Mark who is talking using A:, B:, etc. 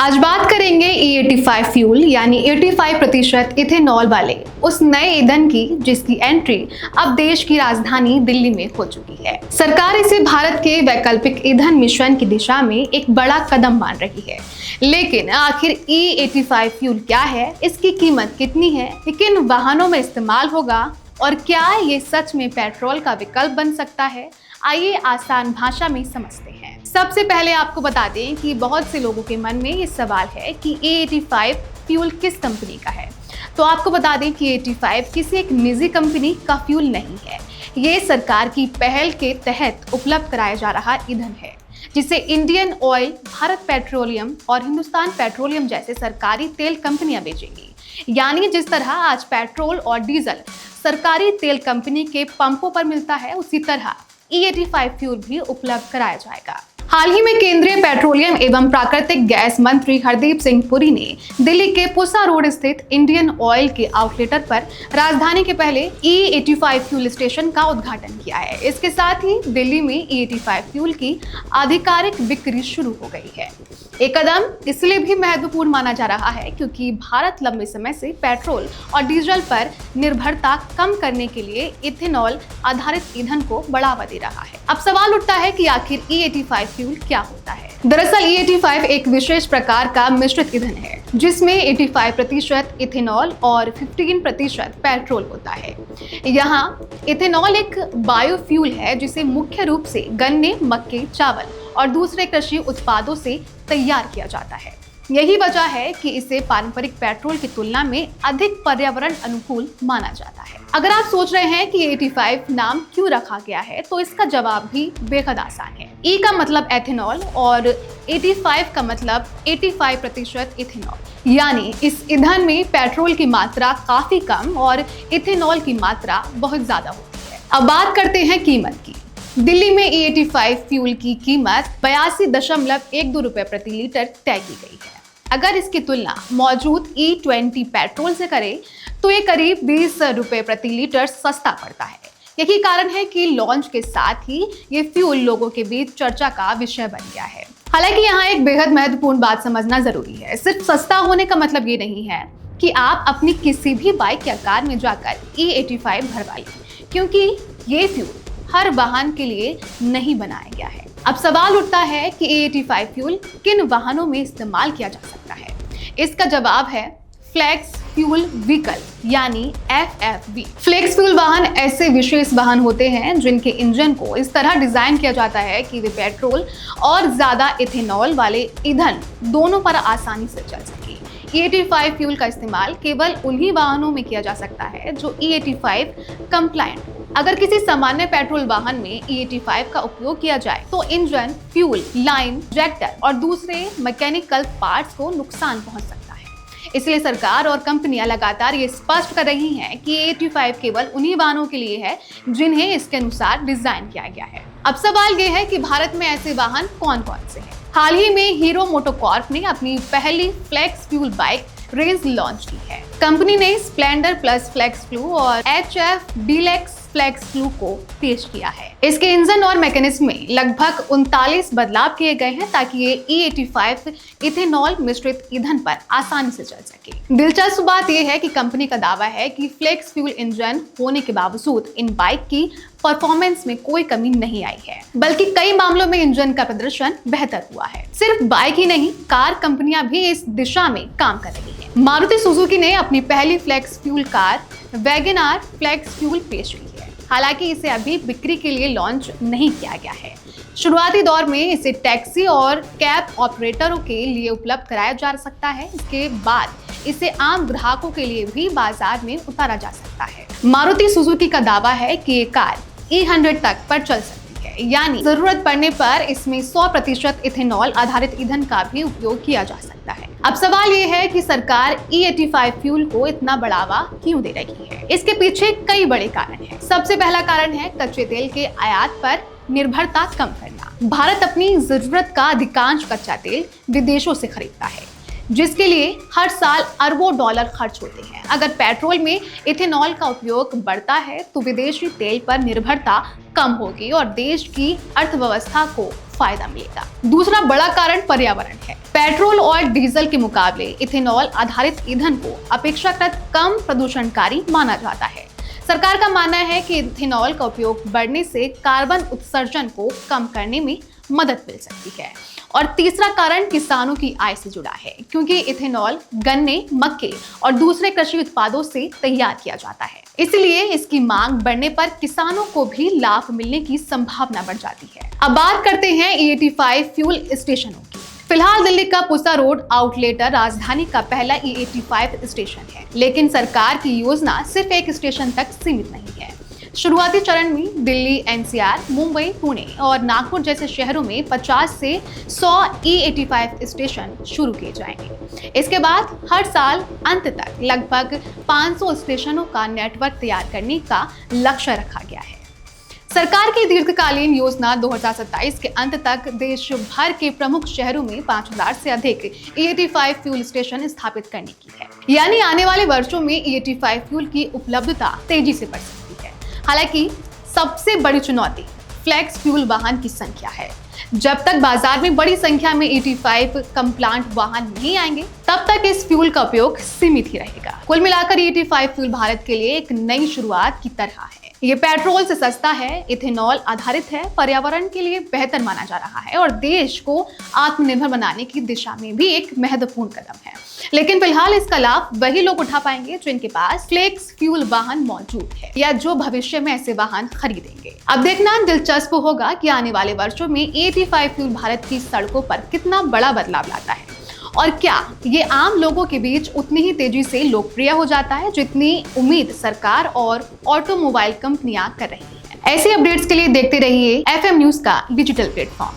A: आज बात करेंगे E85 फ्यूल यानी 85% इथेनॉल वाले उस नए ईंधन की जिसकी एंट्री अब देश की राजधानी दिल्ली में हो चुकी है। सरकार इसे भारत के वैकल्पिक ईंधन मिशन की दिशा में एक बड़ा कदम मान रही है। लेकिन आखिर E85 फ्यूल क्या है, इसकी कीमत कितनी है, किन वाहनों में इस्तेमाल होगा और क्या ये सच में पेट्रोल का विकल्प बन सकता है, आइए आसान भाषा में समझते हैं। सबसे पहले आपको बता दें कि बहुत से लोगों के मन में ये सवाल है कि E85 फ्यूल किस कंपनी का है। तो आपको बता दें कि E85 किसी एक निजी कंपनी का फ्यूल नहीं है। ये सरकार की पहल के तहत उपलब्ध कराया जा रहा ईंधन है, जिसे इंडियन ऑयल, भारत पेट्रोलियम और हिंदुस्तान पेट्रोलियम जैसे सरकारी तेल कंपनियां बेचेंगी। यानी जिस तरह आज पेट्रोल और डीजल सरकारी तेल कंपनी के पंपों पर मिलता है, उसी तरह E85 फ्यूल भी उपलब्ध कराया जाएगा। हाल ही में केंद्रीय पेट्रोलियम एवं प्राकृतिक गैस मंत्री हरदीप सिंह पुरी ने दिल्ली के पूसा रोड स्थित इंडियन ऑयल के आउटलेटर पर राजधानी के पहले E85 फ्यूल स्टेशन का उद्घाटन किया है। इसके साथ ही दिल्ली में E85 फ्यूल की आधिकारिक बिक्री शुरू हो गई है। एक कदम इसलिए भी महत्वपूर्ण माना जा रहा है क्योंकि भारत लंबे समय से पेट्रोल और डीजल पर निर्भरता कम करने के लिए इथेनॉल आधारित ईंधन को बढ़ावा दे रहा है। अब सवाल उठता है कि आखिर E85 फ्यूल क्या होता है। दरअसल E85 एक विशेष प्रकार का मिश्रित ईंधन है जिसमें 85% इथेनॉल और 15% पेट्रोल होता है। यहाँ इथेनॉल एक बायोफ्यूल है जिसे मुख्य रूप से गन्ने, मक्के, चावल और दूसरे कृषि उत्पादों से तैयार किया जाता है। यही वजह है कि इसे पारंपरिक पेट्रोल की तुलना में अधिक पर्यावरण अनुकूल माना जाता है। अगर आप सोच रहे हैं कि E85 नाम क्यों रखा गया है, तो इसका जवाब भी बेहद आसान है। E का मतलब एथेनॉल और 85 का मतलब 85% इथेनॉल, यानी इस ईंधन में पेट्रोल की मात्रा काफी कम और इथेनॉल की मात्रा बहुत ज्यादा होती है। अब बात करते हैं कीमत की। दिल्ली में E85 फ्यूल की कीमत 82.12 रुपए प्रति लीटर तय की गई है। अगर इसकी तुलना मौजूद E20 पेट्रोल से करें तो ये करीब 20 रुपए प्रति लीटर सस्ता पड़ता है। यही कारण है कि लॉन्च के साथ ही ये फ्यूल लोगों के बीच चर्चा का विषय बन गया है। हालांकि यहाँ एक बेहद महत्वपूर्ण बात समझना जरूरी है। सिर्फ सस्ता होने का मतलब ये नहीं है कि आप अपनी किसी भी बाइक या कार में जाकर E85 भरवा लें, क्योंकि ये फ्यूल हर वाहन के लिए नहीं बनाया गया है। अब सवाल उठता है कि E85 फ्यूल किन वाहनों में इस्तेमाल किया जा सकता है। इसका जवाब है फ्लेक्स फ्यूल व्हीकल यानी FFV। फ्लेक्स फ्यूल वाहन ऐसे विशेष वाहन होते हैं जिनके इंजन को इस तरह डिजाइन किया जाता है कि वे पेट्रोल और ज्यादा इथेनॉल वाले ईंधन दोनों पर आसानी से चल सके। E85 फ्यूल का इस्तेमाल केवल उन्हीं वाहनों में किया जा सकता है जो E85 कंप्लायंट। अगर किसी सामान्य पेट्रोल वाहन में E85 का उपयोग किया जाए तो इंजन, फ्यूल लाइन, इंजेक्टर और दूसरे मैकेनिकल पार्ट्स को नुकसान पहुंच सकता है। इसलिए सरकार और कंपनियां लगातार ये स्पष्ट कर रही हैं कि E85 केवल उन्हीं वाहनों के लिए है जिन्हें इसके अनुसार डिजाइन किया गया है। अब सवाल ये है कि भारत में ऐसे वाहन कौन कौन से हैं। हाल ही में हीरो मोटोकॉर्प ने अपनी पहली flex fuel bike range launch की है। कंपनी ने स्प्लेंडर प्लस फ्लेक्स फ्लू और HF डीलक्स फ्लेक्स फ्लू को पेश किया है। इसके इंजन और मैकेनिज्म में लगभग 39 बदलाव किए गए हैं ताकि ये E85 इथेनॉल मिश्रित ईंधन पर आसानी से चल सके। दिलचस्प बात यह है कि कंपनी का दावा है कि फ्लेक्स फ्यूल इंजन होने के बावजूद इन बाइक की परफॉर्मेंस में कोई कमी नहीं आई है, बल्कि कई मामलों में इंजन का प्रदर्शन बेहतर हुआ है। सिर्फ बाइक ही नहीं, कार कंपनियां भी इस दिशा में काम कर रही हैं। मारुति सुजुकी ने अपनी पहली flex fuel car Wagon R flex fuel पेश की है। हालांकि इसे अभी बिक्री के लिए लॉन्च नहीं किया गया है। शुरुआती दौर में इसे टैक्सी और कैब ऑपरेटरों के लिए उपलब्ध कराया जा सकता है। इसके बाद इसे आम ग्राहकों के लिए भी बाजार में उतारा जा सकता है। मारुति सुजुकी का दावा है कि ये कार E100 तक पर चल सकती है, यानी जरूरत पड़ने पर इसमें 100% इथेनॉल आधारित ईंधन का भी उपयोग किया जा सकता है। अब सवाल ये है कि सरकार E85 फ्यूल को इतना बढ़ावा क्यों दे रही है। इसके पीछे कई बड़े कारण हैं। सबसे पहला कारण है कच्चे तेल के आयात पर निर्भरता कम करना। भारत अपनी जरूरत का अधिकांश कच्चा तेल विदेशों से खरीदता है, जिसके लिए हर साल अरबों डॉलर खर्च होते हैं। अगर पेट्रोल में इथेनॉल का उपयोग बढ़ता है तो विदेशी तेल पर निर्भरता कम होगी और देश की अर्थव्यवस्था को फायदा मिलेगा। दूसरा बड़ा कारण पर्यावरण है। पेट्रोल और डीजल के मुकाबले इथेनॉल आधारित ईंधन को अपेक्षाकृत कम प्रदूषणकारी माना जाता है। सरकार का मानना है कि इथेनॉल का उपयोग बढ़ने से कार्बन उत्सर्जन को कम करने में मदद मिल सकती है। और तीसरा कारण किसानों की आय से जुड़ा है, क्योंकि इथेनॉल गन्ने, मक्के और दूसरे कृषि उत्पादों से तैयार किया जाता है। इसलिए इसकी मांग बढ़ने पर किसानों को भी लाभ मिलने की संभावना बढ़ जाती है। अब बात करते हैं E85 फ्यूल स्टेशनों की। फिलहाल दिल्ली का पुसा रोड आउटलेटर राजधानी का पहला E85 स्टेशन है, लेकिन सरकार की योजना सिर्फ एक स्टेशन तक सीमित नहीं है। शुरुआती चरण में दिल्ली, NCR, मुंबई, पुणे और नागपुर जैसे शहरों में 50 से 100 E85 स्टेशन शुरू किए जाएंगे। इसके बाद हर साल अंत तक लगभग 500 स्टेशनों का नेटवर्क तैयार करने का लक्ष्य रखा गया है। सरकार की दीर्घकालीन योजना 2027 के अंत तक देश भर के प्रमुख शहरों में 5000 से अधिक E85 फ्यूल स्टेशन स्थापित करने की है। यानी आने वाले वर्षों में E85 फ्यूल की उपलब्धता तेजी से बढ़ सकती है। हालांकि सबसे बड़ी चुनौती फ्लेक्स फ्यूल वाहन की संख्या है। जब तक बाजार में बड़ी संख्या में E85 कंप्लांट वाहन नहीं आएंगे, तब तक इस फ्यूल का उपयोग सीमित ही रहेगा। कुल मिलाकर E85 फ्यूल भारत के लिए एक नई शुरुआत की तरह है। ये पेट्रोल से सस्ता है, इथेनॉल आधारित है, पर्यावरण के लिए बेहतर माना जा रहा है और देश को आत्मनिर्भर बनाने की दिशा में भी एक महत्वपूर्ण कदम है। लेकिन फिलहाल इसका लाभ वही लोग उठा पाएंगे जिनके पास फ्लेक्स फ्यूल वाहन मौजूद है या जो भविष्य में ऐसे वाहन खरीदेंगे। अब देखना दिलचस्प होगा कि आने वाले वर्षों में E85 फ्यूल भारत की सड़कों पर कितना बड़ा बदलाव लाता है और क्या ये आम लोगों के बीच उतनी ही तेजी से लोकप्रिय हो जाता है जितनी उम्मीद सरकार और ऑटोमोबाइल कंपनियां कर रही हैं। ऐसे अपडेट्स के लिए देखते रहिए FM न्यूज का डिजिटल प्लेटफॉर्म।